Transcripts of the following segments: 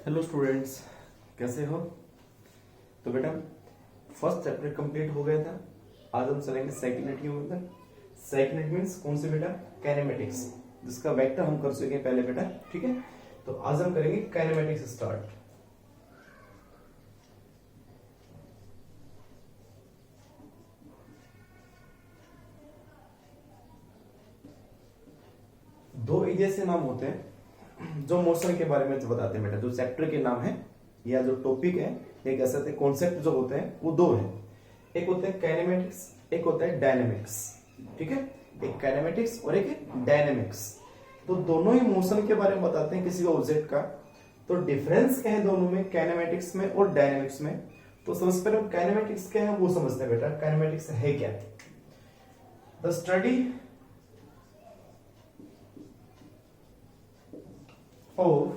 Hello students, कैसे हो? तो बेटा फर्स्ट चैप्टर कंप्लीट हो गया था। आज हम चलेंगे सेकंड यूनिट के ऊपर। सेकंड यूनिट मींस कौन सी बेटा? काइनेमेटिक्स, जिसका वेक्टर हम कर चुके हैं पहले बेटा। ठीक है, तो आज हम करेंगे काइनेमेटिक्स स्टार्ट। दो एरिया से नाम होते हैं जो मोशन के बारे में जो बताते हैं बेटा। जो चैप्टर के नाम है या जो टॉपिक है या कह सकते हैं कॉन्सेप्ट जो होते हैं वो दो है। एक होता है काइनेमेटिक्स, एक होता है डायनेमिक्स। ठीक है, एक काइनेमेटिक्स और एक डायनेमिक्स। तो दोनों ही मोशन के बारे में बताते हैं किसी ऑब्जेक्ट का। तो डिफरेंस क्या है दोनों में, काइनेमेटिक्स में और डायनेमिक्स में? तो सबसे पहले काइनेमेटिक्स क्या है वो समझते हैं बेटा। काइनेमेटिक्स है क्या? The study of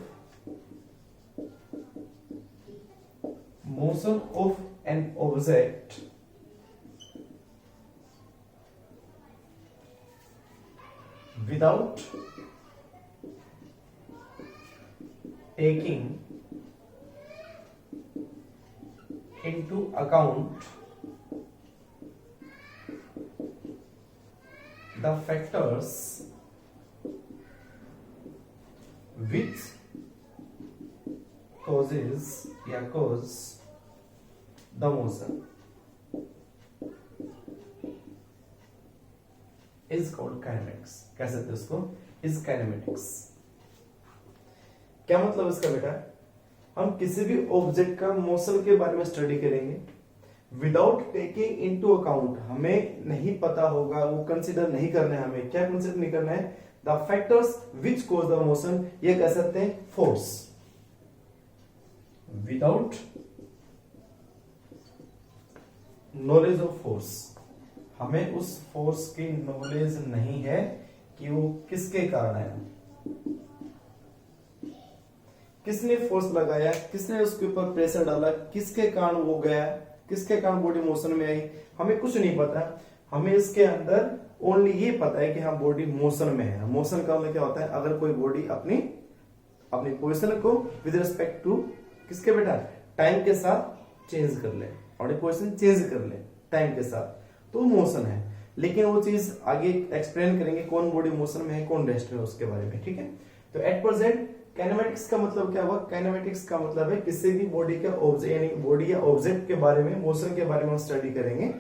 motion of an object without taking into account the factors which causes या cause the motion is called kinematics। कह सकते हैं उसको is kinematics। क्या मतलब इसका बेटा? हम किसी भी ऑब्जेक्ट का मोशन के बारे में स्टडी करेंगे विदाउट टेकिंग इनटू अकाउंट। हमें नहीं पता होगा, वो कंसीडर नहीं करना है। हमें क्या कंसीडर नहीं करना है? The factors which cause the motion, ये कह सकते हैं force. Without knowledge of force, हमें उस फोर्स की नॉलेज नहीं है कि वो किसके कारण है, किसने फोर्स लगाया, किसने उसके ऊपर प्रेशर डाला, किसके कारण वो गया, किसके कारण बॉडी मोशन में आई, हमें कुछ नहीं पता। हमें इसके अंदर ओनली ये पता है कि हाँ बॉडी मोशन में है। मोशन का मतलब क्या होता है? अगर कोई बॉडी अपनी अपनी पोजीशन को विद रिस्पेक्ट टू किसके बेटा? टाइम के साथ चेंज कर ले, बॉडी पोजीशन चेंज कर ले टाइम के साथ, तो मोशन है। लेकिन वो चीज आगे एक्सप्लेन करेंगे कौन बॉडी मोशन में है कौन रेस्ट में, उसके बारे में। ठीक है, तो एट प्रेजेंट काइनेमेटिक्स का मतलब क्या हुआ? काइनेमेटिक्स का मतलब है किसी भी बॉडी का ऑब्जेक्ट यानी बॉडी या ऑब्जेक्ट के बारे में, मोशन के बारे में हम स्टडी करेंगे।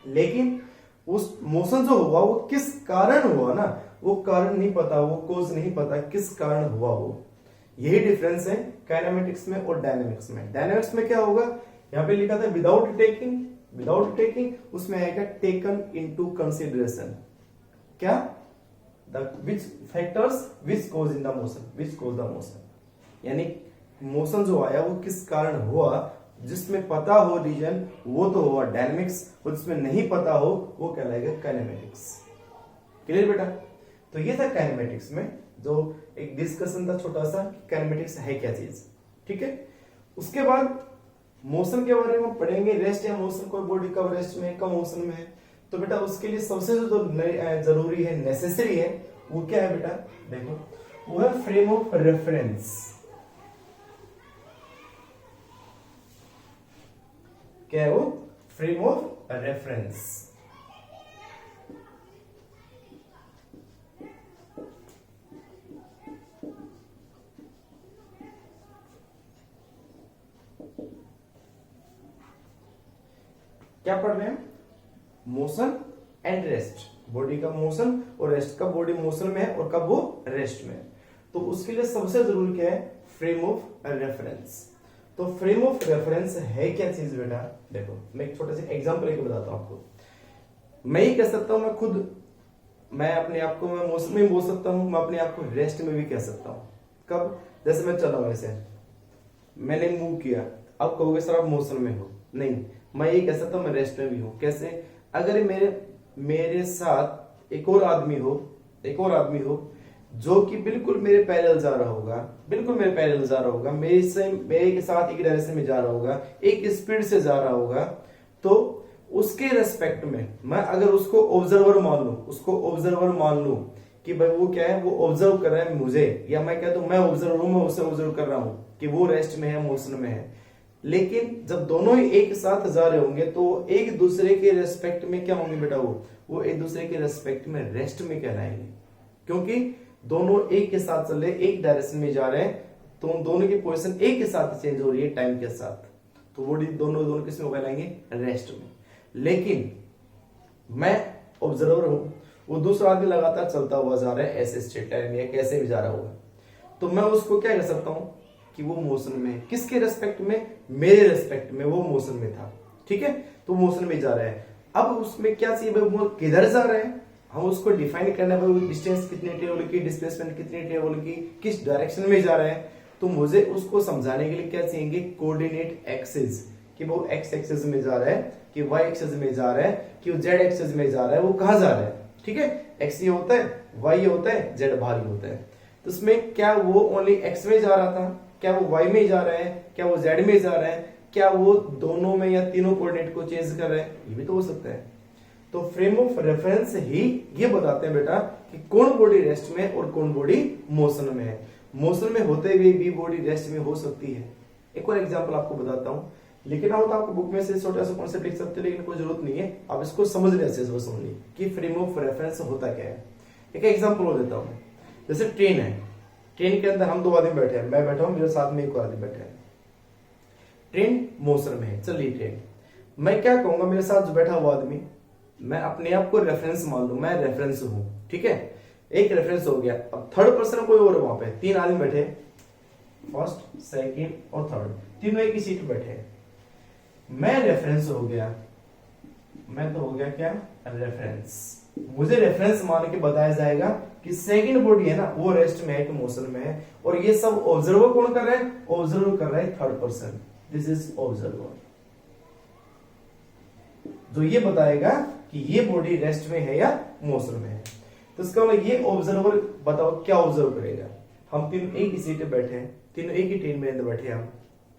लेकिन उस मोशन जो हुआ वो किस कारण हुआ ना, वो कारण नहीं पता, वो कोज नहीं पता किस कारण हुआ वो। यही डिफरेंस है काइनेमेटिक्स में और डायनेमिक्स में। डायनेमिक्स में क्या होगा? यहां पे लिखा था विदाउट टेकिंग, विदाउट टेकिंग, उसमें आएगा टेकन इनटू कंसीडरेशन। क्या? The which factors which cause in the motion, which cause the motion, यानी मोशन जो आया वो किस कारण हुआ। जिसमें पता हो रीजन वो तो हुआ डायनेमिक्स, और जिसमें नहीं पता हो वो कहलाएगा काइनेमेटिक्स। क्लियर बेटा? तो ये था काइनेमेटिक्स में जो एक डिस्कशन था छोटा सा, काइनेमेटिक्स है क्या चीज। ठीक है, उसके बाद मोशन के बारे में पढ़ेंगे। रेस्ट या मोशन, कोई बॉडी कब रेस्ट में कब मोशन में है। तो बेटा उसके लिए सबसे जो जरूरी है, नेसेसरी है, वो क्या है बेटा? देखो, वो है फ्रेम ऑफ रेफरेंस। क्या है वो? Frame of reference. क्या पढ़ रहे हैं? मोशन एंड रेस्ट, बॉडी का मोशन और रेस्ट। कब बॉडी मोशन में है और कब वो रेस्ट में है। तो उसके लिए सबसे जरूरी क्या है? Frame of reference. तो फ्रेम ऑफ रेफरेंस है क्या चीज बेटा? देखो मैं एक छोटा सा एग्जांपल एक बताता हूं आपको। मैं ही कह सकता हूं, मैं खुद, मैं अपने आप को मैं मोशन में बोल सकता हूं, मैं अपने आप को रेस्ट में भी कह सकता हूं। कब? जैसे मैं चला हूं, ऐसे मैंने मूव किया, अब कहोगे सर आप मोशन में हो। नहीं, मैं ये कह सकता हूं मैं रेस्ट में भी हूं। कैसे? अगर मेरे साथ एक और आदमी हो जो कि बिल्कुल मेरे पैरेलल जा रहा होगा, बिल्कुल मेरे पैरेलल जा रहा होगा, मेरे के साथ एक डायरेक्शन में जा रहा होगा, एक स्पीड से जा रहा होगा, तो उसके रेस्पेक्ट में मैं अगर उसको ऑब्जर्वर मान लूं कि भाई वो क्या है, वो ऑब्जर्व कर रहा है मुझे, या मैं कहता हूं मैं ऑब्जर्व हूं, मैं उसे ऑब्जर्व कर रहा हूं कि वो रेस्ट में है, मोशन में है। लेकिन जब दोनों ही एक साथ जा रहे होंगे तो एक दूसरे के रेस्पेक्ट में क्या होंगे बेटा, वो एक दूसरे के रेस्पेक्ट में रेस्ट में कहलाएंगे, क्योंकि दोनों एक के साथ चल रहे, एक डायरेक्शन में जा रहे हैं, तो उन दोनों की पोजीशन एक के साथ चेंज हो रही है टाइम के साथ, तो वो दोनों दोनों किस में कहलाएंगे, रेस्ट में। लेकिन मैं ऑब्जर्वर हूं, वो दूसरा आदमी लगातार चलता हुआ जा रहा है ऐसे स्ट्रेट लाइन में, कैसे भी जा रहा होगा, तो मैं उसको क्या कह सकता हूं कि वो मोशन में है। किसके रेस्पेक्ट में, मेरे रेस्पेक्ट में, वो मोशन में था, ठीक है, तो मोशन में जा रहा है। अब उसमें क्या चाहिए भाई, वो किधर जा रहा है, हम उसको डिफाइन करना है भाई, डिस्टेंस कितनी टेबल की, डिस्प्लेसमेंट कितनी टेबल की, किस डायरेक्शन में जा रहा है। तो मुझे उसको समझाने के लिए क्या चाहिए, कोऑर्डिनेट एक्सिस, कि वो एक्स एक्सिस में जा रहा है, कि वाई एक्सिस में जा रहा है, कि वो जेड एक्सिस में जा रहा है, वो कहां जा रहा है, ठीक है। एक्स ये होता है, वाई ये होता है, जेड बाहर ही होता है। तो उसमें क्या वो ओनली एक्स में जा रहा था, क्या वो वाई में जा रहा है, क्या वो जेड में जा रहा है, क्या वो दोनों में या तीनों कोऑर्डिनेट को चेंज कर रहा है, ये भी तो हो सकता है। तो फ्रेम ऑफ रेफरेंस ही ये बताते हैं बेटा कि कौन बॉडी रेस्ट में और कौन बॉडी मोशन में है। मोशन में होते हुए भी बॉडी रेस्ट में हो सकती है। एक और एग्जांपल आपको बताता हूं, लिखना हो तो आपको बुक में से छोटा सा कॉन्सेप्ट लिख सकते हो, लेकिन कोई जरूरत नहीं है, आप इसको समझ ले अच्छे से समझिए कि फ्रेम ऑफ रेफरेंस होता क्या है। एक एग्जांपल हो देता हूं, जैसे ट्रेन है, ट्रेन के अंदर हम दो आदमी बैठे हैं, मैं बैठा हूं, मेरे साथ में एक और आदमी बैठा है, ट्रेन मोशन में है, चल रही ट्रेन। मैं क्या कहूंगा, मेरे साथ जो बैठा हुआ आदमी, मैं अपने आप को रेफरेंस मान लूं, मैं रेफरेंस हूं, ठीक है, एक रेफरेंस हो गया। अब थर्ड पर्सन कोई और वहां पे, तीन आदमी बैठे, फर्स्ट सेकंड और थर्ड, तीनों एक ही सीट बैठे हैं, मैं रेफरेंस हो गया, मैं तो हो गया क्या, रेफरेंस। मुझे रेफरेंस मान के बताया जाएगा कि सेकंड बॉडी है ना, वो रेस्ट में है कि मोशन में है, और ये सब ऑब्जर्वर कौन कर रहा है, ऑब्जर्व कर रहा है third person, this is observer, जो ये बताएगा कि ये बॉडी रेस्ट में है या मोशन में है। तो इसका मतलब ये ऑब्जर्वर बताओ क्या ऑब्जर्व करेगा। हम तीनों एक ही सीट पे बैठे हैं, तीनों एक ही ट्रेन में अंदर बैठे हैं, हम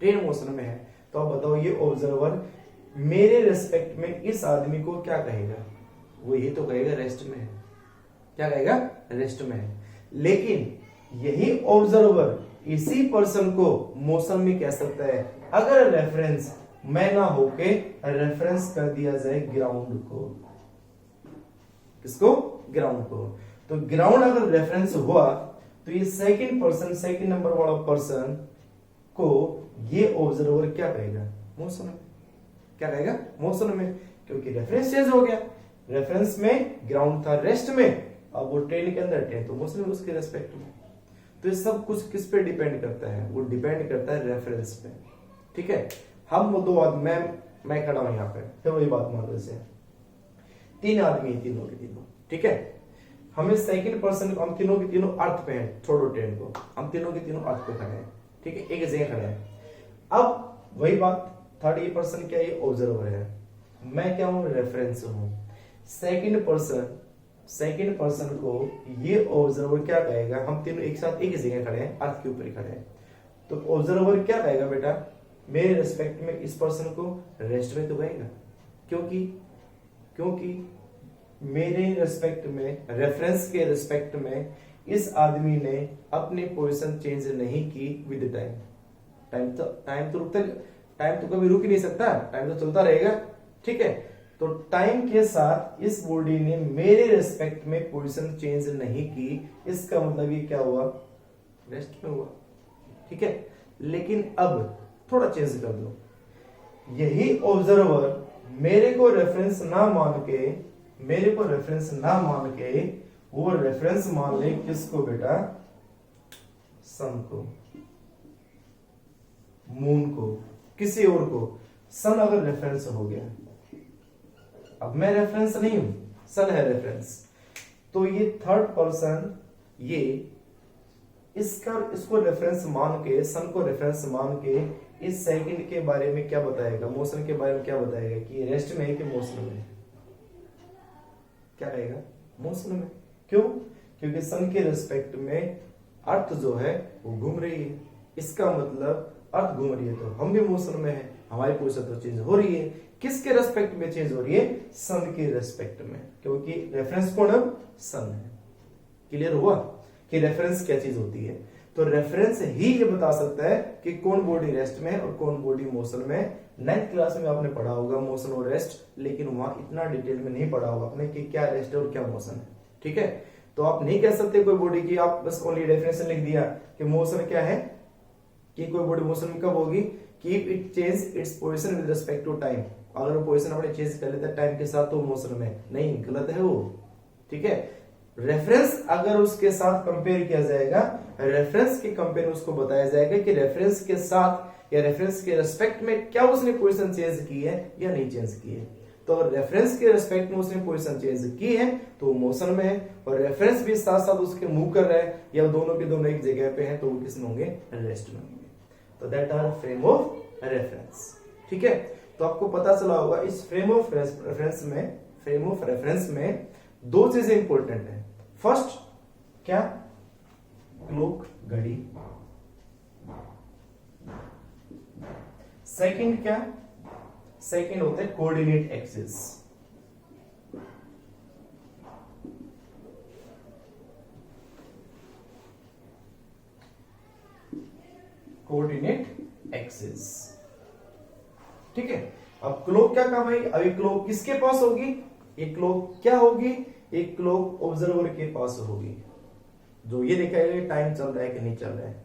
ट्रेन मोशन में है, तो आप बताओ ये ऑब्जर्वर मेरे रेस्पेक्ट में इस आदमी को क्या कहेगा, वो ये तो कहेगा रेस्ट में है, क्या कहेगा, रेस्ट में है। लेकिन यही ऑब्जर्वर इसी पर्सन को मोशन में कह सकता है अगर रेफरेंस मैं ना होके रेफरेंस कर दिया जाए ग्राउंड को। किसको, ग्राउंड को। तो ग्राउंड अगर रेफरेंस हुआ तो ये सेकंड पर्सन, सेकंड नंबर वाला पर्सन को ये ऑब्जर्वर क्या कहेगा, मोशन में, क्या कहेगा, मोशन में, क्योंकि रेफरेंस चेंज हो गया। रेफरेंस में ग्राउंड था रेस्ट में, अब वो ट्रेन के अंदर, ट्रेन तो मोशन में, उसके रेस्पेक्ट में। तो ये सब कुछ किस पे डिपेंड करता है, वो डिपेंड करता है रेफरेंस पे, ठीक है। हम वो दो आदमी, मैं खड़ा हूं यहाँ पे, फिर वही बात मान लो, जैसे तीन आदमी है, तीनों के तीनों, ठीक है। हमें सेकंड पर्सन, हम तीनों के तीनों अर्थ पे हैं, छोड़ो ट्रेन को, हम तीनों के तीनों अर्थ पे खड़े हैं, ठीक है, एक जगह खड़े हैं। अब वही बात, थर्ड ये पर्सन क्या, ये ऑब्जर्वर है, मैं क्या हूं, रेफरेंस हूं। सेकंड पर्सन को ये ऑब्जर्वर क्या कहेगा, हम तीनों एक साथ एक ही जगह खड़े हैं, अर्थ के ऊपर ही खड़े हैं, तो ऑब्जर्वर क्या कहेगा बेटा, मेरे रेस्पेक्ट में इस पर्सन को रेस्ट में तो कहेगा, क्योंकि मेरे रेस्पेक्ट में, रेफरेंस के रेस्पेक्ट में इस आदमी ने अपनी पोजीशन चेंज नहीं की विद टाइम। टाइम तो कभी रुक ही नहीं सकता, टाइम तो चलता रहेगा, ठीक है। तो टाइम के साथ इस बॉडी ने मेरे रेस्पेक्ट में पोजीशन चेंज नहीं की, इसका मतलब ये क्या हुआ, रेस्ट में हुआ, ठीक है। लेकिन अब थोड़ा चेंज कर दो, यही ऑब्जर्वर मेरे को रेफरेंस ना मान के वो रेफरेंस मान ले किसको बेटा, सन को, मून को, किसी और को। सन अगर रेफरेंस हो गया, अब मैं रेफरेंस नहीं हूं, सन है रेफरेंस, तो ये थर्ड पर्सन ये इसको रेफरेंस मान के, सन को रेफरेंस मान के इस सेकंड के बारे में क्या बताएगा, मोशन के बारे में क्या बताएगा कि ये रेस्ट में है कि मोशन में है, क्या कहेगा, मोशन में। क्यों, क्योंकि सन के रेस्पेक्ट में अर्थ जो है वो घूम रही है, इसका मतलब अर्थ घूम रही है तो हम भी मोशन में है, हमारी पोजीशन तो चेंज हो रही है। किसके रेस्पेक्ट में चेंज हो रही है, सन के रेस्पेक्ट में, क्योंकि रेफरेंस कौन है, सन है, क्लियर हुआ कि रेफरेंस क्या चीज होती है। तो रेफरेंस ही ये बता सकता है कि कौन बॉडी रेस्ट में है और कौन बॉडी मोशन में। 9th क्लास में आपने पढ़ा होगा मोशन और रेस्ट, लेकिन वहां इतना डिटेल में नहीं पढ़ा होगा आपने कि क्या रेस्ट है और क्या मोशन है। ठीक है, तो आप नहीं कह सकते कोई बॉडी की, आप बस ओनली डेफिनेशन लिख दिया कि मोशन क्या है, कि कोई बॉडी मोशन में कब होगी, keep it change its position with respect to time. अगर वो पोजीशन अपने चेंज कर लेता है टाइम के साथ तो मोशन में नहीं, गलत है वो। ठीक है, रेफरेंस अगर उसके साथ कंपेयर किया जाएगा, रेफरेंस के कंपेयर उसको बताया जाएगा कि रेफरेंस के साथ या रेफरेंस के रेस्पेक्ट में क्या उसने पोजीशन चेंज की है या नहीं चेंज की है। तो अगर रेफरेंस के रेस्पेक्ट में उसने पोजीशन चेंज की है तो वो मोशन में है, और रेफरेंस भी साथ साथ उसके मूव कर रहा है या दोनों के दोनों एक जगह पे हैं तो वो किसमें होंगे, रेस्ट में होंगे। तो that are frame of reference. ठीक है, तो आपको पता चला होगा इस फ्रेम ऑफ रेफरेंस में दो चीजें इंपॉर्टेंट है। फर्स्ट क्या, क्लॉक घड़ी। सेकंड क्या, सेकंड होते हैं कोऑर्डिनेट एक्सिस। Coordinate axis. ठीक है, अब क्लॉक क्या काम है, अभी क्लॉक किसके पास होगी, एक क्लॉक क्या होगी, एक क्लॉक ऑब्जर्वर के पास होगी, जो ये दिखाएगा टाइम चल रहा है कि नहीं चल रहा है।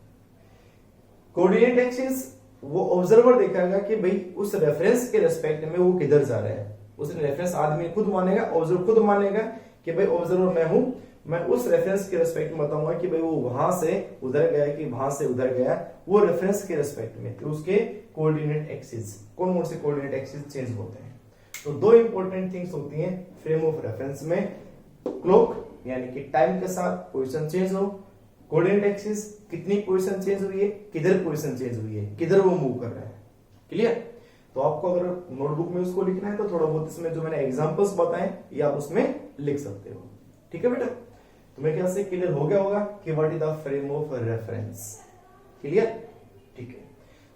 कोऑर्डिनेट एक्सिस वो ऑब्जर्वर देखेगा कि भाई उस रेफरेंस के रेस्पेक्ट में वो किधर जा रहा है। उसने रेफरेंस आदमी खुद मानेगा, ऑब्जर्वर खुद मानेगा कि भाई ऑब्जर्वर मैं हूं, मैं उस रेफरेंस के रेस्पेक्ट में बताऊंगा कि भाई वो वहां से उधर गया कि वहां से उधर गया, वो रेफरेंस के रेस्पेक्ट में। तो उसके कोऑर्डिनेट एक्सिस, कौन कौन से कोऑर्डिनेट एक्सिस चेंज होते हैं। तो दो इंपॉर्टेंट थिंग्स होती हैं फ्रेम ऑफ रेफरेंस में, क्लॉक यानी कि टाइम के साथ पोजीशन चेंज हो, कोऑर्डिनेट एक्सिस कितनी पोजीशन चेंज हुई है, किधर पोजीशन चेंज हुई है, किधर वो मूव कर रहा है। क्लियर, तो आपको अगर नोटबुक में उसको लिखना है तो थोड़ा बहुत इसमें जो मैंने एग्जांपल्स बताए ये आप उसमें लिख सकते हो। ठीक है बेटा, तो मेरे ख्याल से क्लियर हो गया होगा कि what is the frame of reference. Clear, ठीक है।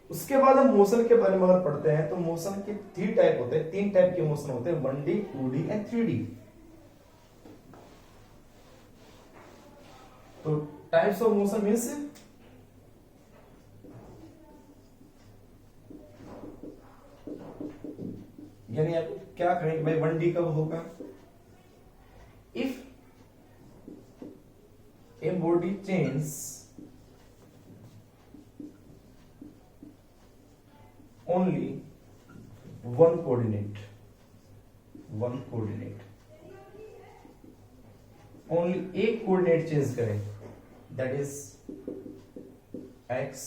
उसके बाद हम मोशन के बारे में अगर पढ़ते हैं तो मोशन के 3 टाइप होते हैं, 3 टाइप के मोशन होते हैं, 1D 2D एंड 3D। तो टाइप्स ऑफ मोशन मीन्स यानी आप क्या कहेंगे भाई 1D कब होगा, if a body change only one coordinate, only एक कोऑर्डिनेट चेंज करे, दैट इज एक्स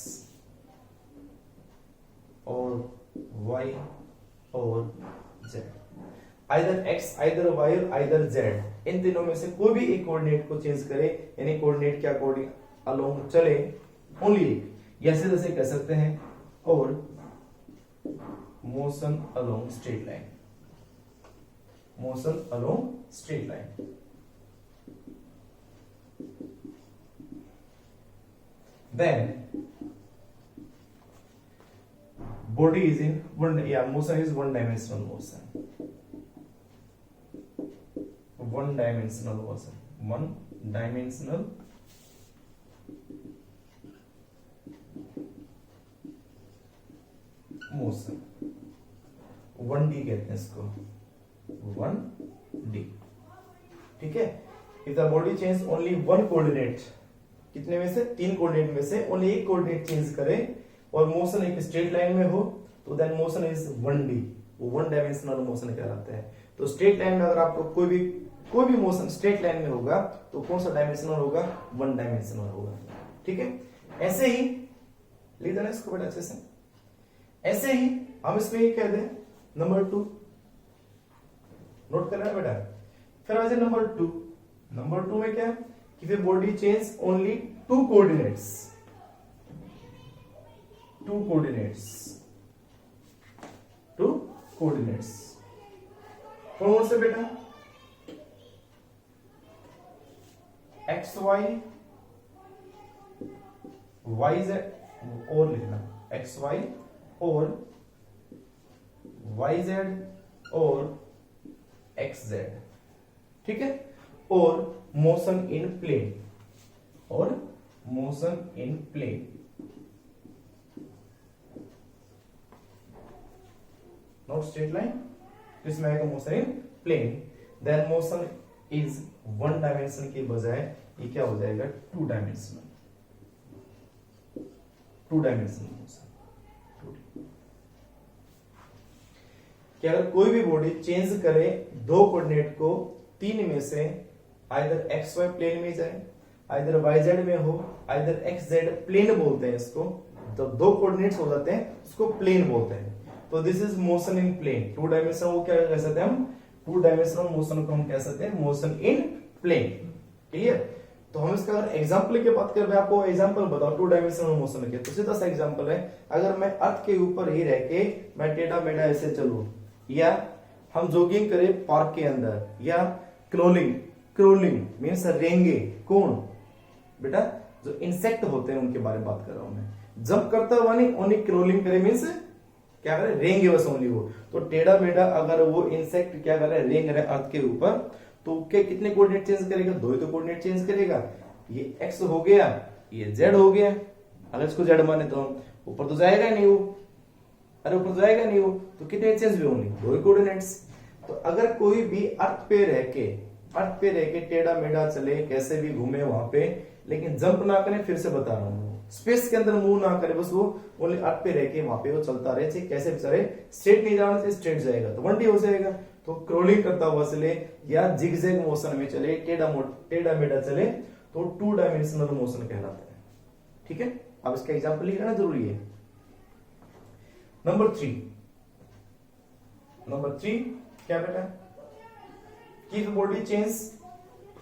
और वाई और z. Either x, either y और आइदर जेड, इन तीनों में से कोई भी एक कोऑर्डिनेट को चेंज करे, यानी कोऑर्डिनेट क्या कोऑर्डिनेट अलोंग चले, ओनली एक, ऐसे जैसे कह सकते हैं, और motion along straight line, motion along straight line. Then body is in one, motion is one dimensional motion, one dimensional motion, one dimensional motion, 1D कहते हैं इसको, 1D। ठीक है, if the body change only one coordinate, कितने में से 3 coordinate में से ओनली एक कोऑर्डिनेट चेंज करे और मोशन एक स्ट्रेट लाइन में हो तो देन मोशन इज 1D, वो वन डायमेंशनल मोशन कहलाता है। तो स्ट्रेट लाइन में अगर आपको कोई भी मोशन स्ट्रेट लाइन में होगा तो कौन सा डायमेंशनल होगा, वन डायमेंशनल होगा। ठीक है, ऐसे ही लिख देना इसको बेटा अच्छे से। ऐसे ही हम इसमें ये कह दें नंबर 2, नोट करना बेटा। फिर आ जाए नंबर 2, नंबर 2 में क्या, if a body change only two coordinates, कौन से बेटा, एक्स वाई, वाई जेड और लिखना, एक्स वाई और वाई जेड और एक्स जेड। ठीक है, और मोशन इन प्लेन और motion in plane. Not straight line, इसमें आएगा motion in plane. Then motion is one dimension के बजाय ये क्या हो जाएगा, two dimensional, two dimensional motion. कि अगर कोई भी बॉडी चेंज करे दो कोऑर्डिनेट को, तीन में से आइदर एक्स वाई प्लेन में जाए, आइदर वाई जेड में हो, आइदर एक्स जेड प्लेन बोलते हैं इसको, तो दो कोऑर्डिनेट्स हो जाते हैं उसको प्लेन बोलते हैं। तो this is motion in plane. Two dimension वो क्या कह सकते हैं हम, टू डायमेंशनल मोशन को हम कह सकते हैं मोशन इन प्लेन। क्लियर। तो हम इसका अगर एग्जांपल की बात करें, आपको एग्जांपल बताओ टू डायमेंशनल मोशन के, तो सीधा सा एग्जांपल है, अगर मैं अर्थ के ऊपर ही रह के मैं टेढ़ा मेढ़ा ऐसे चलूं, या हम जॉगिंग करें पार्क के अंदर, या क्रोलिंग, क्रोलिंग मीन्स रेंगे, कौन बेटा जो इंसेक्ट होते हैं उनके बारे में बात कर रहा हूं मैं। जंप करता हुआ नहीं, ओनली क्रोलिंग करे मीन्स क्या करे, रेंगे बस ओनली वो। तो टेढ़ा मेढ़ा अगर वो इंसेक्ट क्या करे, रेंग रहे अर्थ के ऊपर, तो क्या कितने कोऑर्डिनेट चेंज करेगा, दो ही तो कोऑर्डिनेट चेंज करेगा। ये एक्स हो गया, ये जेड हो गया। अगर इसको जेड माने तो ऊपर तो जाएगा नहीं वो, अरे ऊपर तो जाएगा नहीं वो, तो कितने चेंज भी होंगे, दो ही कोऑर्डिनेट्स। तो अगर कोई भी अर्थ पे रह के टेढ़ा मेढ़ा चले, कैसे भी घूमे वहां पे, लेकिन जंप ना करे, फिर से बता रहा हूं, स्पेस के अंदर मूव ना करे, बस वो ओनली अर्थ पे रह के वहां पे वो चलता रहे, चाहे कैसे भी चले, स्ट्रेट नहीं जाना चाहिए, स्ट्रेट जाएगा तो 1D हो जाएगा। तो क्रोलिंग करता हुआ चले या जिगजैग मोशन में चले, टेढ़ा मेढ़ा चले, तो टू डायमेंशनल मोशन कहलाता है। ठीक है, अब इसका एग्जांपल लिखना जरूरी है। नंबर थ्री क्या बेटा, keep body change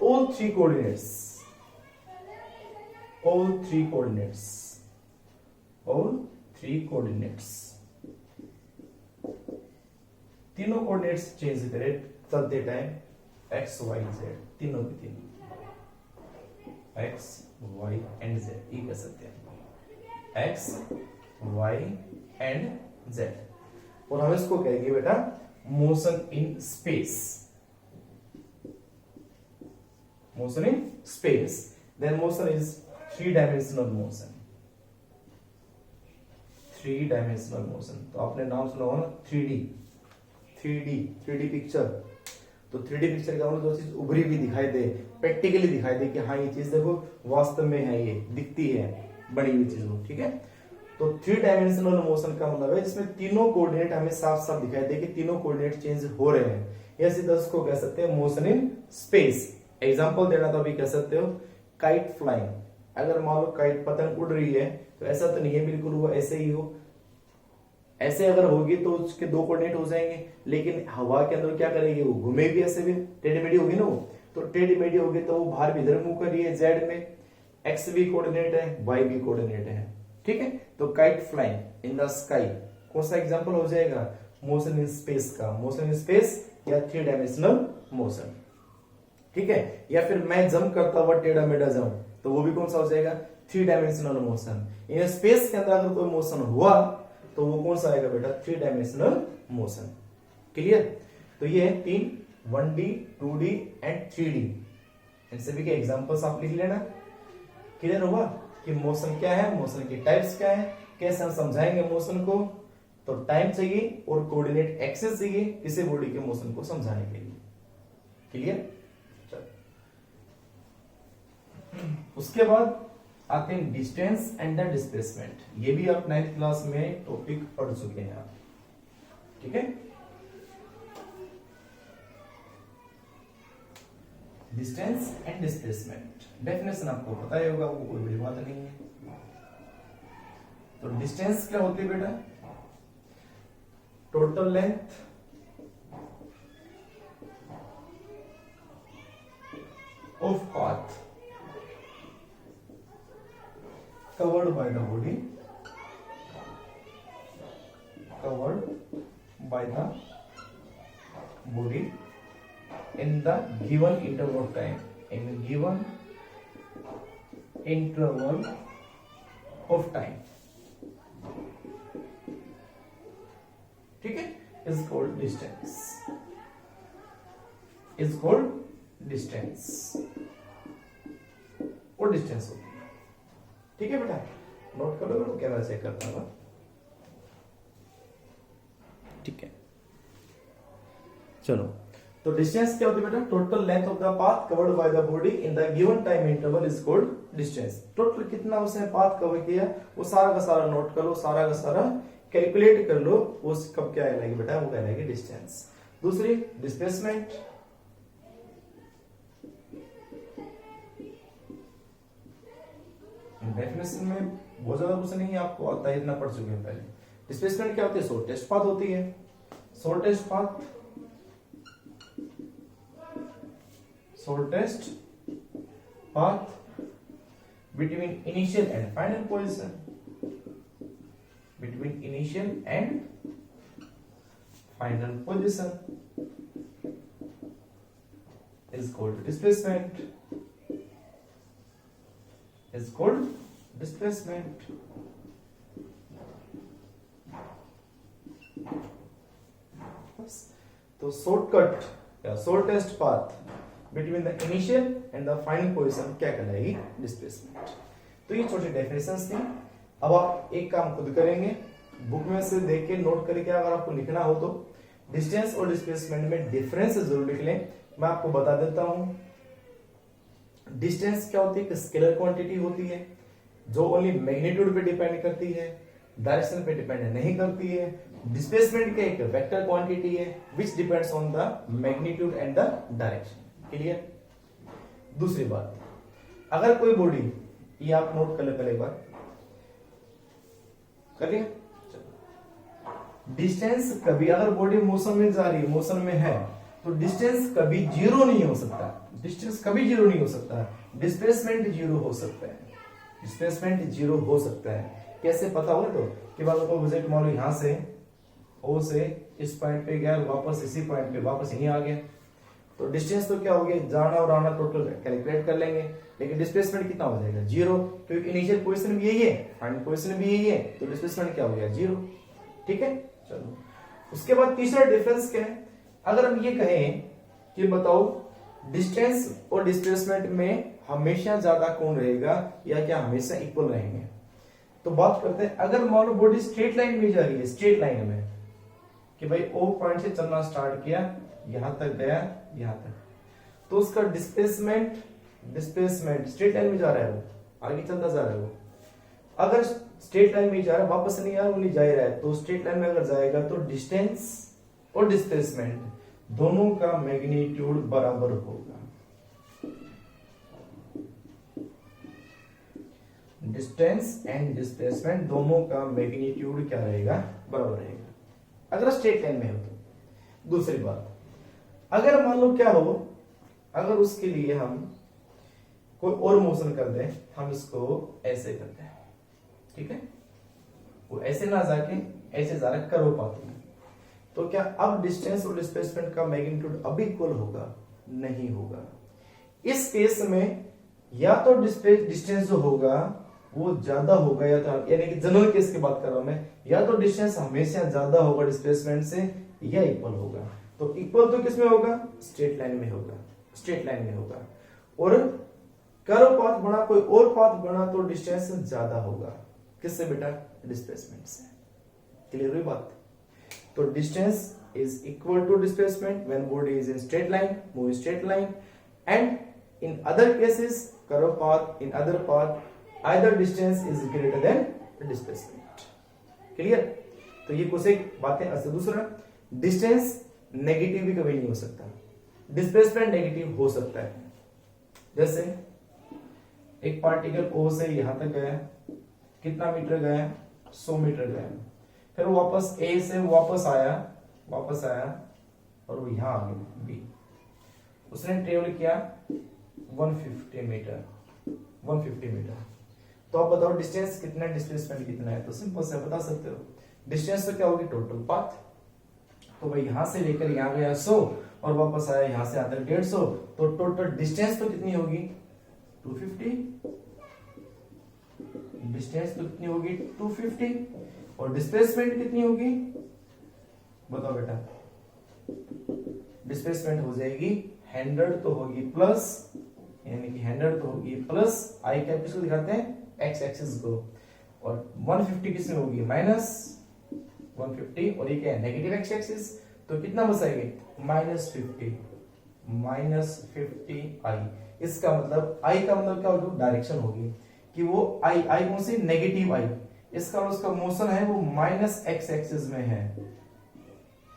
all three coordinates, तीनों कोऑर्डिनेट्स चेंज करे चलते टाइम, एक्स वाई जेड, तीनों की तीनों, एक्स वाई एंड जेड, ये कह सकते हैं एक्स वाई एंड जेड। और हम इसको कहेंगे बेटा motion in space, motion in space। then motion is three dimensional motion, तो आपने नाम सुना होगा ना 3D पिक्चर। तो 3D पिक्चर का मतलब जो चीज उभरी हुई दिखाई दे, प्रैक्टिकली दिखाई दे कि हाँ ये चीज देखो वास्तव में है, ये दिखती है बनी हुई चीज हो। ठीक है, तो थ्री डायमेंशनल मोशन का मतलब है जिसमें तीनों कोऑर्डिनेट हमें साफ साफ दिखाई दे कि तीनों कोऑर्डिनेट चेंज हो रहे हैं, या सीधा उसको कह सकते हैं मोशन इन स्पेस। एग्जाम्पल देना तो अभी कह सकते हो काइट फ्लाइंग, अगर मान लो काइट पतंग उड़ रही है, तो ऐसा तो नहीं है बिल्कुल वो ऐसे ही हो, ऐसे अगर होगी तो उसके दो कोऑर्डिनेट हो जाएंगे, लेकिन हवा के अंदर क्या करेगी, वो घूमेगी ऐसे भी, टेढ़ी मेढ़ी होगी ना वो, तो टेढ़ी मेढ़ी होगी तो वो बाहर भी इधर मूव कर रही है, जेड में एक्स भी कोऑर्डिनेट है, वाई भी कोऑर्डिनेट है। ठीक है, तो kite flying in the sky कौन सा एग्जाम्पल हो जाएगा, मोशन इन स्पेस का, मोशन इन स्पेस या थ्री डायमेंशनल मोशन। ठीक है, या फिर मैं जंप करता हुआ टेढ़ा मेढ़ा जाऊं, तो वो भी कौन सा हो जाएगा, three dimensional motion. In space के अंदर अगर कोई मोशन हुआ तो वो कौन सा आएगा बेटा, थ्री डायमेंशनल मोशन। क्लियर। तो ये है तीन, 1D 2D एंड 3D, इन सभी के एग्जांपल्स आप लिख लेना। क्लियर हुआ कि मोशन क्या है, मोशन की टाइप्स क्या है, कैसे हम समझाएंगे मोशन को। तो टाइम चाहिए और कोऑर्डिनेट एक्सेस चाहिए किसी बॉडी के मोशन को समझाने के लिए। क्लियर। उसके बाद आते हैं डिस्टेंस एंड द डिस्प्लेसमेंट। ये भी आप 9th क्लास में टॉपिक पढ़ चुके हैं आप। ठीक है, डिस्टेंस एंड डिस्प्लेसमेंट डेफिनेशन आपको पता ही होगा, वो कोई बड़ी बात नहीं है। तो डिस्टेंस क्या होती है बेटा, total length of path covered by the body, in the given interval of time, in the given interval of time। ठीक है, is called distance, और डिस्टेंस होती है। ठीक है बेटा, नोट कर लो, तो कैमरा चेक करता हूँ। ठीक है, चलो, तो डिस्टेंस क्या होती है बेटा? Total length of the path covered by the body in the given time interval is called distance. Total कितना उसने पाथ कवर किया वो सारा का सारा नोट कर लो, सारा का सारा कैलकुलेट कर लो, वो कब क्या कहलाएगी बेटा? वो कहलाएगी डिस्टेंस। दूसरी डिस्प्लेसमेंट, डेफिनेशन में बहुत ज्यादा कुछ नहीं है, आपको आता है, इतना पढ़ चुके हैं पहले। डिस्प्लेसमेंट क्या होती है? शॉर्टेस्ट पाथ होती है। Shortest path, shortest path between initial and final position, between initial and final position is called displacement, is called displacement. तो शॉर्टकट या shortest path between the initial and the final position क्या कहलाएगी? Displacement. तो ये छोटी definitions थी। अब आप एक काम खुद करेंगे, बुक में से देख के नोट करके अगर आपको लिखना हो तो डिस्टेंस और डिस्प्लेसमेंट में डिफरेंस जरूर लिख लें। मैं आपको बता देता हूं, डिस्टेंस क्या होती है? स्केलर क्वांटिटी होती है जो ओनली मैग्नीट्यूड पे डिपेंड करती है, डायरेक्शन पे डिपेंड नहीं करती है। डिस्प्लेसमेंट क्या एक वेक्टर क्वांटिटी है which depends on the magnitude and the direction. Clear? दूसरी बात, अगर कोई बॉडी, ये आप नोट कर ले पहले एक बार, कर लिया? डिस्टेंस कभी, अगर बॉडी मोशन में जा रही है, मोशन में है, तो डिस्टेंस कभी जीरो नहीं हो सकता। डिस्टेंस कभी जीरो नहीं हो सकता। डिस्प्लेसमेंट जीरो हो सकता है। डिस्प्लेसमेंट जीरो हो सकता है। कैसे पता होगा? तो कि बात को विजिट मान लो यहां से ओ से इस पॉइंट पे गया, वापस इसी पॉइंट पे वापस यहीं आ गया, तो डिस्टेंस तो क्या हो गया? जाना और आना टोटल कैलकुलेट कर लेंगे, लेकिन डिस्प्लेसमेंट कितना हो जाएगा? जीरो, क्योंकि इनिशियल पोजीशन भी यही है, फाइनल पोजीशन भी यही है, तो डिस्प्लेसमेंट क्या हो गया? जीरो। ठीक है, चलो। उसके बाद तीसरा डिफरेंस क्या है? अगर हम ये कहें कि बताओ डिस्टेंस और डिस्प्लेसमेंट में हमेशा ज्यादा कौन रहेगा या क्या हमेशा इक्वल रहेंगे? तो बात करते हैं, अगर मान लो बॉडी स्ट्रेट लाइन में जा रही है, स्ट्रेट लाइन में, कि भाई ओ पॉइंट से चलना स्टार्ट किया, यहां तक गया, यहां तक, तो उसका डिस्प्लेसमेंट स्ट्रेट लाइन में जा रहा है, वो आगे चलता जा रहा है। वो अगर स्ट्रेट लाइन में जा रहा है, वापस नहीं आ रहा, ओनली जा ही रहा है, तो स्ट्रेट लाइन में अगर जाएगा तो डिस्टेंस और डिस्प्लेसमेंट दोनों का मैग्नीट्यूड बराबर होगा। डिस्टेंस एंड डिस्प्लेसमेंट दोनों का मैग्नीट्यूड क्या रहेगा? बराबर रहेगा, अगर स्ट्रेट लाइन में हो तो। दूसरी बात, अगर मान लो क्या हो, अगर उसके लिए हम कोई और मोशन कर दें, हम इसको ऐसे करते हैं, ठीक है, वो ऐसे ना जाके ऐसे जा रहा है, करो पाते हैं, तो क्या अब डिस्टेंस और डिस्प्लेसमेंट का मैग्नीट्यूड अब इक्वल होगा? नहीं होगा। इस केस में या तो डिस्टेंस जो होगा वो ज्यादा होगा, या तो, यानी कि जनरल केस की बात कर रहा हूं मैं, या तो डिस्टेंस हमेशा ज्यादा होगा डिस्प्लेसमेंट से, या इक्वल होगा। तो इक्वल तो किस में होगा? स्ट्रेट लाइन में होगा, स्ट्रेट लाइन में होगा। और कर्व पाथ बना, कोई और पाथ बना, तो डिस्टेंस ज्यादा होगा। किससे बेटा? डिस्प्लेसमेंट से। क्लियर हुई बात? तो distance is equal to displacement when body is in straight line, move straight line, and in other cases curve path, in other path either distance is greater than displacement. Clear? तो ये कुछ एक बातें। अच्छा, दूसरा, डिस्टेंस नेगेटिव भी कभी नहीं हो सकता, डिस्प्लेसमेंट नेगेटिव हो सकता है। जैसे एक पार्टिकल O से यहां तक गया, कितना मीटर गया? 100 मीटर गया, फिर वापस A से वापस आया और वो यहां आ गया B, उसने ट्रेवल किया 150 मीटर। तो आप बताओ डिस्टेंस कितना है, डिस्प्लेसमेंट कितना है? तो सिंपल से बता सकते हो। डिस्टेंस तो क्या होगी? Total path. तो भाई यहां से लेकर यहां गया 100 और वापस आया यहां से आता 150, तो टोटल डिस्टेंस तो कितनी होगी? 250। डिस्टेंस तो कितनी होगी? 250। और डिस्प्लेसमेंट कितनी होगी? बताओ बेटा। डिस्प्लेसमेंट हो जाएगी 100, तो होगी प्लस यानी कि 100 तो होगी प्लस आई कैप किसको दिखाते हैं, एक्स एक्सिस को, और 150 किसमें होगी, माइनस 150, और ये क्या है, नेगेटिव एक्स एक्सिस, तो कितना बचाएंगे, -50 आई। इसका मतलब आई का मतलब क्या होगा, डायरेक्शन होगी कि वो आई कौन सी, नेगेटिव आई, इसका और उसका मोशन है वो माइनस एक्स एक्सिस में है,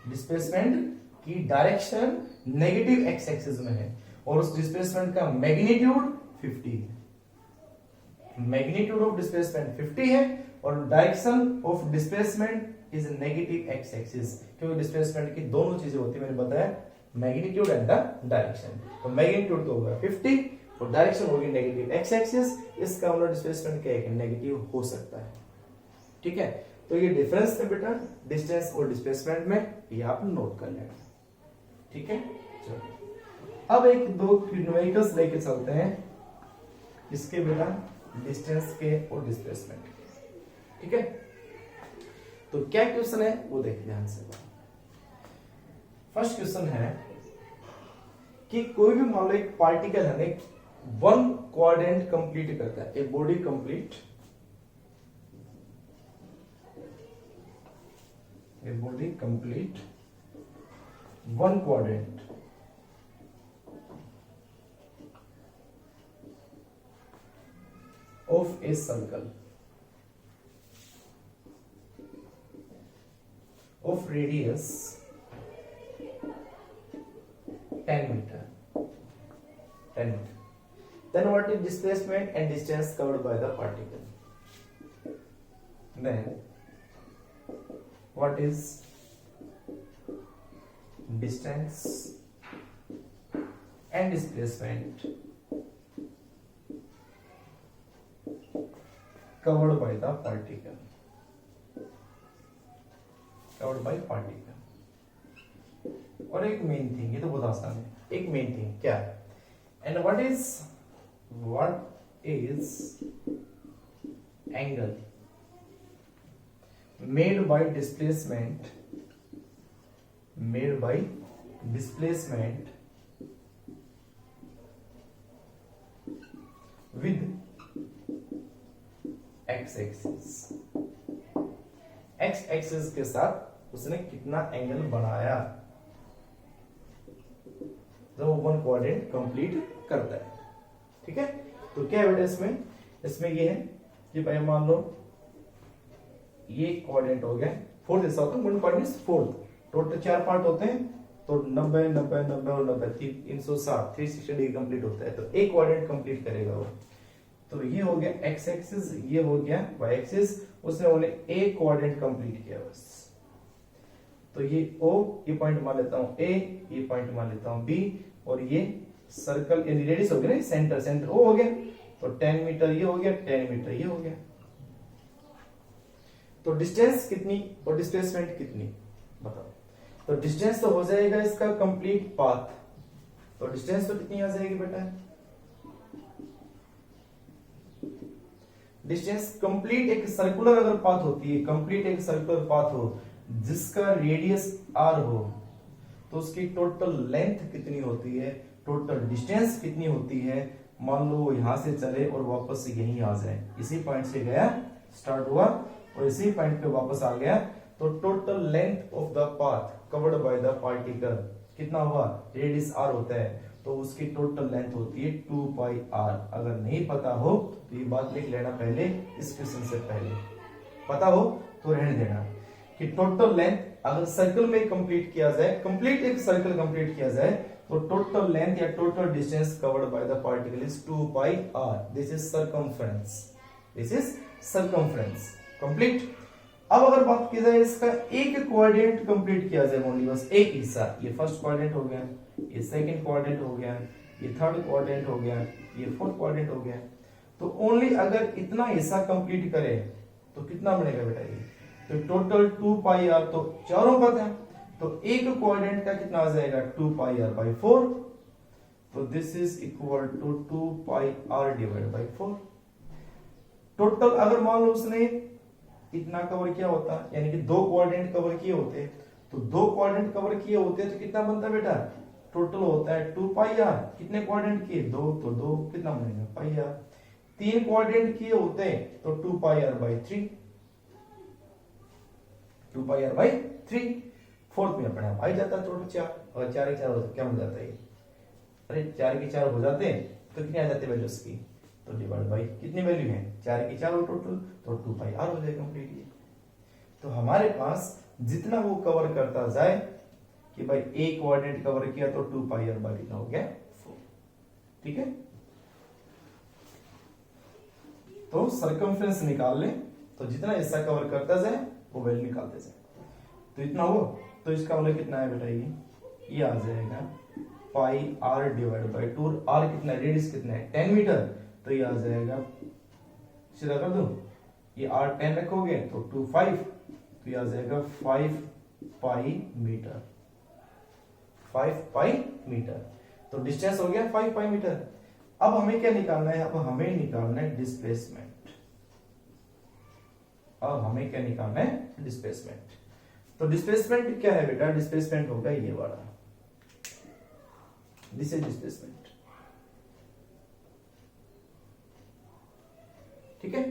डिस्प्लेसमेंट की डायरेक्शन नेगेटिव एक्स एक्सिस में है, और उस डिस्प्लेसमेंट का मैग्नीट्यूड 50 है, मैग्नीट्यूड ऑफ डिस्प्लेसमेंट 50 है, और direction of displacement is negative x axis, क्योंकि डिस्प्लेसमेंट की दोनों चीजें होती है, मैंने बताया, मैग्नीट्यूड एंड द डायरेक्शन। तो मैग्नीट्यूड तो होगा 50 और डायरेक्शन होगी नेगेटिव एक्स एक्सिस, इसका मतलब डिस्प्लेसमेंट क्या है, नेगेटिव हो सकता है। ठीक है, तो ये डिफरेंस है बेटा डिस्टेंस और डिस्प्लेसमेंट में, ये आप नोट कर लेना। ठीक है, चलो अब एक दो न्यूमेरिकल्स लेके चलते हैं, इसके बेटा डिस्टेंस के और डिस्प्लेसमेंट के। ठीक है, तो क्या क्वेश्चन है वो देखिए ध्यान से। फर्स्ट क्वेश्चन है कि कोई भी मान लो एक पार्टिकल है, वन क्वाड्रेंट कंप्लीट करता है, एक body complete, a body complete one quadrant of a circle of radius 10 meter. Then what is displacement and distance covered by the particle? Then what is distance and displacement covered by the particle? Covered by particle. और एक main thing, ये तो बहुत आसान है, एक main thing क्या है, and what is angle made by displacement with x axis, x axis के साथ उसने कितना एंगल बनाया जब वो वन क्वाड्रेंट कंप्लीट करता है। ठीक है, तो क्या है बेटा इसमें ये है कि भाई मान लो ये क्वाड्रेंट हो गया, फोर्थ ऐसा होता है, one quadrant fourth, total 4 part होते हैं, तो 90 90 90 और 90 360 360 डिग्री कंप्लीट होता है, तो एक क्वाड्रेंट कंप्लीट करेगा वो। तो ये हो गया एक्स एक्सिस, ये हो गया वाई एक्सिस, उसने बोले एक क्वाड्रेंट कंप्लीट किया बस। तो ये ओ, ये पॉइंट मान लेता हूं ए, ये पॉइंट मान लेता हूं बी, और ये सर्कल रेडियस हो गया ना, सेंटर ओ हो गया, तो 10 मीटर ये हो गया, 10 मीटर ये हो गया। तो डिस्टेंस कितनी और डिस्प्लेसमेंट कितनी बताओ। तो डिस्टेंस तो हो जाएगा इसका कंप्लीट पाथ, तो डिस्टेंस तो कितनी आ जाएगी बेटा, डिस्टेंस कंप्लीट एक सर्कुलर अगर पाथ होती है, कंप्लीट एक सर्कुलर पाथ हो जिसका रेडियस r हो, तो उसकी टोटल लेंथ कितनी होती है, टोटल डिस्टेंस कितनी होती है। मान लो यहां से चले और वापस से यहीं आ जाए, इसी पॉइंट से गया स्टार्ट हुआ और इसी पॉइंट पे वापस आ गया, तो total length of the path covered by the particle कितना हुआ, रेडियस r होता है, तो उसकी टोटल लेंथ होती है 2 पाई r। अगर नहीं पता हो तो ये बात लिख लेना पहले, इस क्वेश्चन से पहले पता हो तो रहने देना कि टोटल लेंथ अगर सर्कल में कंप्लीट किया जाए, कंप्लीट एक सर्कल कंप्लीट किया जाए, तो टोटल लेंथ या total distance covered by the particle is 2 pi r। This is circumference, this is circumference complete. अब अगर बात की जाए इसका एक क्वाड्रेंट कंप्लीट किया जाए, ओनली बस एक हिस्सा, ये फर्स्ट क्वाड्रेंट हो गया, ये सेकंड क्वाड्रेंट हो गया, ये थर्ड क्वाड्रेंट हो गया, ये फोर्थ क्वाड्रेंट हो गया, तो ओनली अगर इतना हिस्सा कंप्लीट करे तो कितना बनेगा बेटा ये, तो टोटल 2 पाई r, तो चारों पद है, तो एक क्वाड्रेंट का कितना आ जाएगा 2 पाई r by 4, तो this is equal to 2 pi r divide by 4। Total अगर मान लो उसने इतना कवर किया होता, यानी कि 2 क्वाड्रेंट कवर किए होते, तो 2 क्वाड्रेंट कवर किए होते तो कितना बनता बेटा टोटल होता है 2 पाई आर। कितने क्वाड्रेंट किए? 2, तो 2 कितना बनेगा? पाई आर। 3 क्वाड्रेंट किए होते हैं तो 2 pi r by 3, 2 pi r by 3। Fourth में अपने आप आ जाता है टोटल 4, और 4 के 4 हो तो क्या हो जाता है? अरे 4 के 4 हो जाते हैं तो कितनी आ जाती है वैल्यूज की? तो डिवाइड बाई कितनी वैल्यू है? 4 की 4 हो टोटल, तो 2 पाई आर हो जाएगा कंप्लीटली। तो हमारे पास जितना वो कवर करता जाए कि भाई एक क्वाड्रेंट कवर किया तो 2 पाई आर बाई कितना हो गया? 4। ठीक है, तो सरकमफ्रेंस निकाल ले, तो जितना हिस्सा कवर करता जाए वो वैल्यू निकालते जाए। तो इतना हो, तो इसका मतलब कितना है बेटा? ये आ जाएगा पाई आर डिवाइड बाई 2। आर कितना है? रेडियस कितना है? 10 मीटर। तो ये आ जाएगा, सीधा कर दूं, ये आर 10 रखोगे तो 2 5, तो ये आ जाएगा 5 पाई मीटर, 5 पाई मीटर। तो डिस्टेंस हो गया 5 पाई मीटर। अब हमें क्या निकालना है? अब हमें निकालना है डिस्प्लेसमेंट। अब हमें क्या निकालना है? डिस्प्लेसमेंट। तो डिस्प्लेसमेंट क्या है बेटा? डिस्प्लेसमेंट होगा ये वाला, दिस इज डिस्प्लेसमेंट। ठीक है,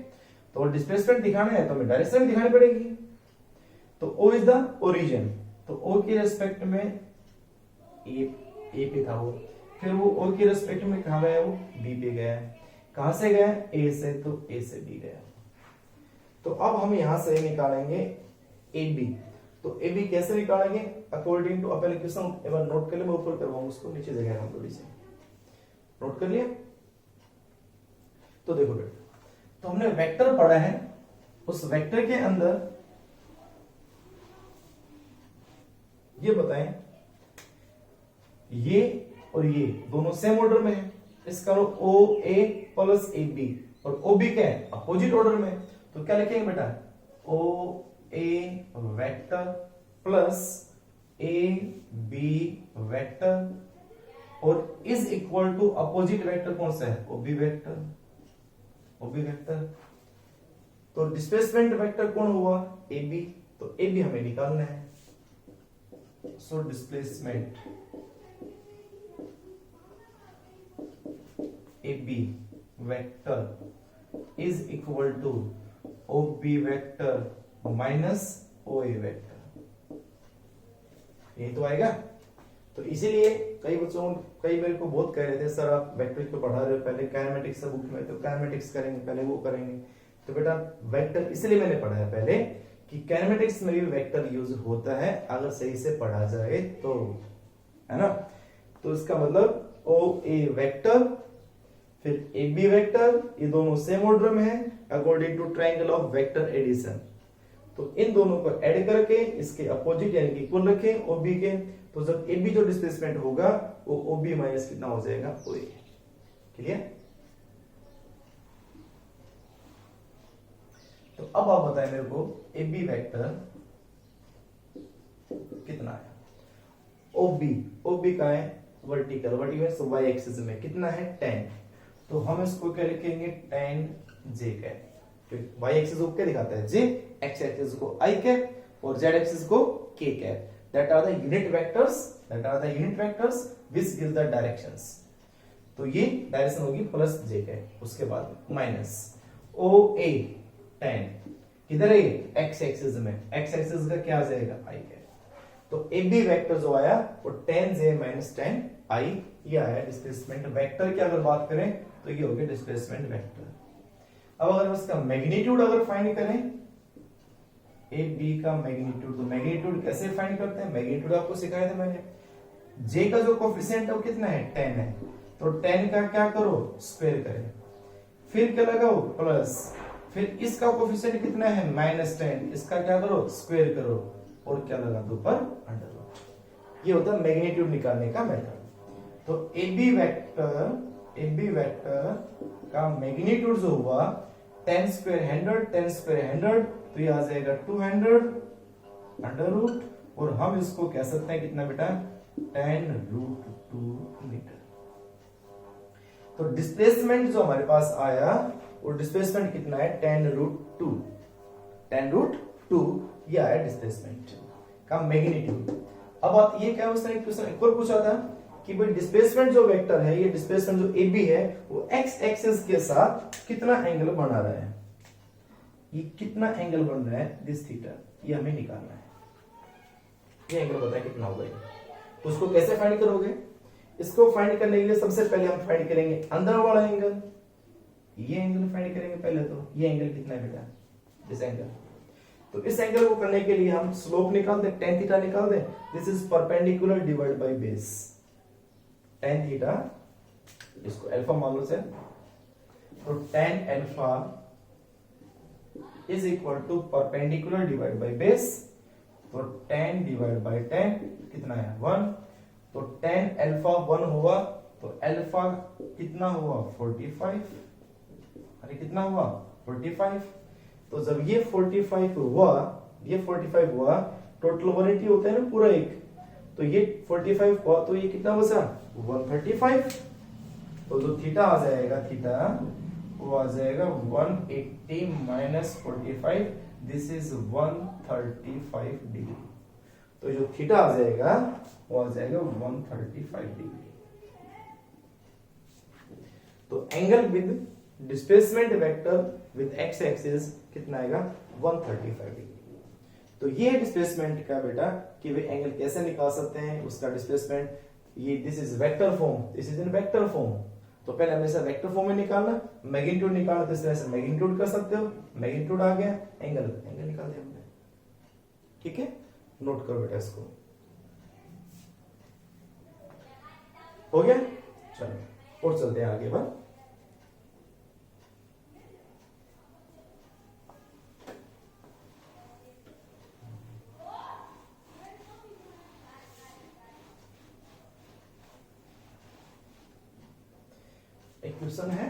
तो डिस्प्लेसमेंट दिखाना है तो हमें डायरेक्शन दिखानी पड़ेगी। तो O इज द ओरिजिन, तो O के रेस्पेक्ट में ए पे था वो, फिर वो O के रेस्पेक्ट में कहां गया? वो B पे गया। कहां से गया? A से, तो A से B गया। तो अब हम यहां से निकालेंगे AB। तो AB कैसे निकालेंगे? अकॉर्डिंग टू अपने क्वेश्चन एक बार नोट कर ले, मैं ऊपर करवाऊंगा उसको, नीचे जगह हम थोड़ी सी नोट कर लिया। तो देखो बेटा, तो हमने वेक्टर पढ़ा है, उस वेक्टर के अंदर ये बताएं ये और ये दोनों सेम ऑर्डर में है, इसका ओ ए प्लस ए बी, और ओ बी क्या है? अपोजिट ऑर्डर में। तो क्या लिखेंगे बेटा? O A vector plus A B vector, और is equal to opposite vector कौन सा है? O B vector, O B vector. तो डिस्प्लेसमेंट वेक्टर कौन हुआ? ए बी, तो ए बी हमें निकालना है। So displacement A B vector is equal to O B vector minus O A vector, यही तो आएगा। तो इसीलिए कई बच्चों, कई मेरे को बहुत कह रहे थे सर आप वेक्टर को पढ़ा रहे हो, पहले काइनेमेटिक्स बुक में, तो काइनेमेटिक्स करेंगे पहले, वो करेंगे। तो बेटा वेक्टर इसलिए मैंने पढ़ा है पहले कि काइनेमेटिक्स में भी वेक्टर यूज होता है अगर सही से पढ़ा जाए तो, है ना। तो इसका मतलब ओ ए वेक्टर फिर ए बी वेक्टर, ये दोनों सेम ऑर्डर में है according to triangle of vector addition. तो इन दोनों को ऐड करके इसके अपोजिट यानी कि इक्वल रखें ओ बी के, तो जब ए बी जो डिस्प्लेसमेंट होगा वो ओ बी माइनस कितना हो जाएगा? ओ ए। क्लियर? तो अब आप बताएं मेरे को ए बी वेक्टर कितना है? ओ बी का है वर्टिकल, वर्टिकल तो वाई एक्सिस में कितना है? 10। तो हम इसको क्या लिखेंगे? 10 जे कैप। वाई एक्सिस को क्या दिखाता है? जे, एक्स एक्सिस को आई कैप और जेड एक्सिस को k cap. That are the unit vectors which give the directions. तो ये डायरेक्शन होगी प्लस जे कैप, उसके बाद माइनस ओ ए 10 किधर है? एक्स एक्सिस में, एक्स एक्सिस का क्या आ जाएगा? आई कैप। तो ए बी वेक्टर जो आया वो 10 जे माइनस 10 आई, ये आया डिस्प्लेसमेंट वेक्टर की। अगर बात करें तो ये हो गया डिस्प्लेसमेंट वेक्टर। अब अगर इसका मैग्नीट्यूड अगर फाइंड करें, ए बी का मैग्नीट्यूड, तो मैग्नीट्यूड कैसे फाइंड करते हैं? मैग्नीट्यूड आपको सिखाया था मैंने। जे का जो कोफिशिएंट है वो कितना है? 10 है, तो 10 का क्या करो? स्क्वायर करें, फिर क्या लगाओ? प्लस, फिर इसका कोफिशिएंट कितना है? -10, इसका क्या करो? स्क्वायर करो, और क्या लगा दो? ऊपर अंडर रूट। ये होता है मैग्नीट्यूड निकालने का मेथड। तो ए बी वेक्टर का मैग्नीट्यूड जो हुआ 10 स्क्वायर 100, 10 स्क्वायर 100, तो ये आ जाएगा 200 अंडर रूट, और हम इसको कह सकते हैं कितना बेटा? 10√2 मीटर। तो डिस्प्लेसमेंट जो हमारे पास आया वो डिस्प्लेसमेंट कितना है? 10√2, 10√2 ये आया डिस्प्लेसमेंट का मैग्नीट्यूड। अब बात ये क्या, उसने क्वेश्चन एक और पूछा था कि भाई डिस्प्लेसमेंट जो वेक्टर है, ये डिस्प्लेसमेंट जो ए बी है, वो एक्स एक्सिस के साथ कितना एंगल बना रहा है, ये कितना एंगल बन रहा है दिस थीटा, ये हमें निकालना है। ये एंगल बताए कितना होगा ये। तो उसको कैसे फाइंड करोगे? इसको फाइंड करने के लिए सबसे पहले हम फाइंड करेंगे अंदर वाला एंगल, ये एंगल फाइंड करेंगे पहले। तो ये एंगल कितना है बेटा, दिस एंगल। तो इस एंगल को करने के लिए हम स्लोप निकाल दें, tan थीटा निकाल दें। This is perpendicular divide by base, tan theta, इसको अल्फा मान लो सर। तो tan alpha is equal to perpendicular divide by base. तो tan डिवाइड बाय tan कितना है 1। तो tan अल्फा 1 हुआ, तो अल्फा कितना हुआ 45। अरे कितना हुआ 45। तो जब ये 45 हुआ, ये 45 हुआ, टोटल 180 होता है ना पूरा एक, तो ये 45 हुआ, तो ये कितना बचा 135। तो जो थीटा आ जाएगा, थीटा वो आ जाएगा 180 माइनस 45, दिस इज 135 डिग्री। तो जो थीटा आ जाएगा वो आ जाएगा 135 डिग्री। तो angle with displacement vector with x axis कितना आएगा 135 डिग्री। तो ये डिस्प्लेसमेंट का बेटा कि वे एंगल कैसे निकाल सकते हैं, उसका डिस्प्लेसमेंट, ये this is vector form, this is in vector form. तो पहले हमेशा वेक्टर फॉर्म में निकालना, मैग्नीट्यूड निकालना, तो इस तरह से मैग्नीट्यूड कर सकते हो, मैग्नीट्यूड आ गया, एंगल निकाल दिया हमने। ठीक है, नोट करो बेटा इसको। हो गया, चलो और चलते हैं आगे बढ़। एक क्वेश्चन है